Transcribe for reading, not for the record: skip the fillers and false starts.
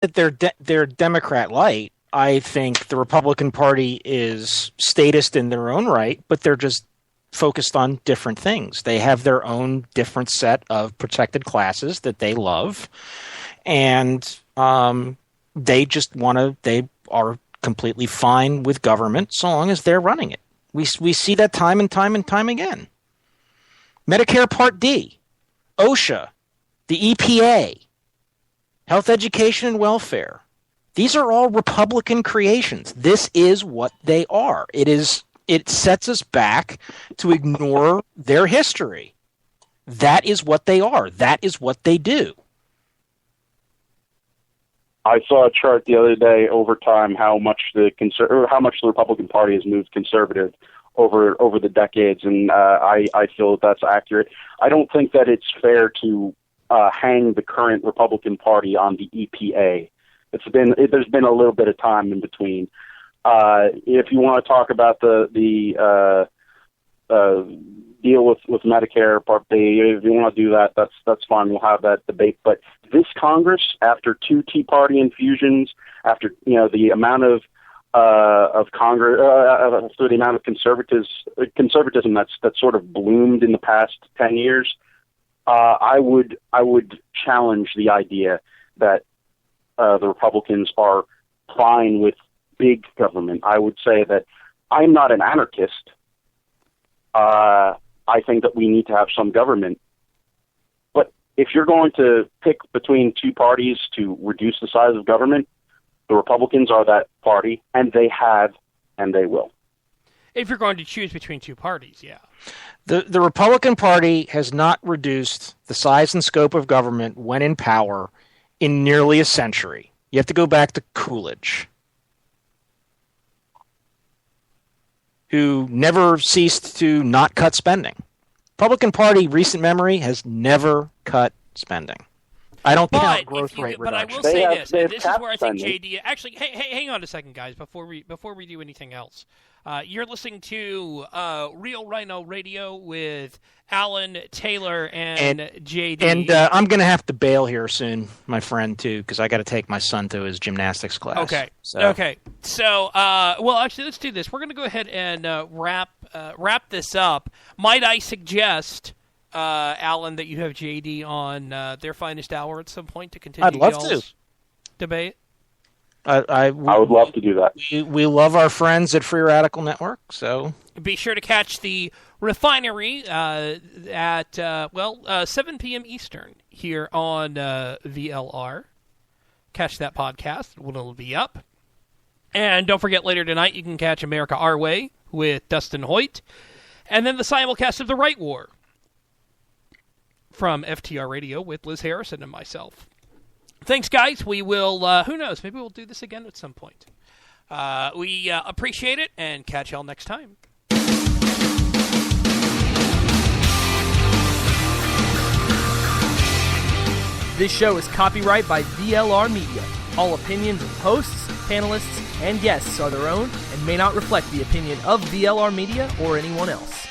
that they're Democrat light. I think the Republican Party is statist in their own right, but they're just focused on different things. They have their own different set of protected classes that they love, and they are completely fine with government so long as they're running it. We see that time and time and time again. Medicare Part D, OSHA, the EPA, health, education, and welfare. These are all Republican creations. This is what they are. It sets us back to ignore their history. That is what they are. That is what they do. I saw a chart the other day over time how much the Republican Party has moved conservative over the decades, and I feel that's accurate. I don't think that it's fair to hang the current Republican Party on the EPA. There's been a little bit of time in between. If you want to talk about the deal with Medicare Part B, if you want to do that, that's fine. We'll have that debate. But this Congress, after 2 Tea Party infusions, after the amount of Congress, after the amount of conservatism that's sort of bloomed in the past 10 years, I would challenge the idea that the Republicans are fine with big government. I would say that I'm not an anarchist. I think that we need to have some government. But if you're going to pick between 2 parties to reduce the size of government, the Republicans are that party, and they have, and they will. If you're going to choose between 2 parties, yeah. The Republican Party has not reduced the size and scope of government when in power in nearly a century. You have to go back to Coolidge, who never ceased to not cut spending. Republican Party, recent memory, has never cut spending. I don't count growth rate reduction. But I will say this, and this is where I think JD... Actually, hey, hang on a second, guys, before we do anything else. You're listening to Real RINO Radio with Allan, Taylor, and JD. And I'm going to have to bail here soon, my friend, too, because I got to take my son to his gymnastics class. Okay. So, well, actually, let's do this. We're going to go ahead and wrap this up. Might I suggest, Allan, that you have JD on their finest hour at some point to continue I'd love to debate? I would love to do that. We love our friends at Free Radical Network, so be sure to catch the Refinery at 7 p.m. Eastern here on VLR. Catch that podcast when it'll be up. And don't forget, later tonight you can catch America Our Way with Dustin Hoyt, and then the simulcast of The Right War from FTR Radio with Liz Harrison and myself. Thanks, guys. We will, who knows, maybe we'll do this again at some point. We appreciate it, and catch y'all next time. This show is copyright by VLR Media. All opinions of hosts, panelists, and guests are their own and may not reflect the opinion of VLR Media or anyone else.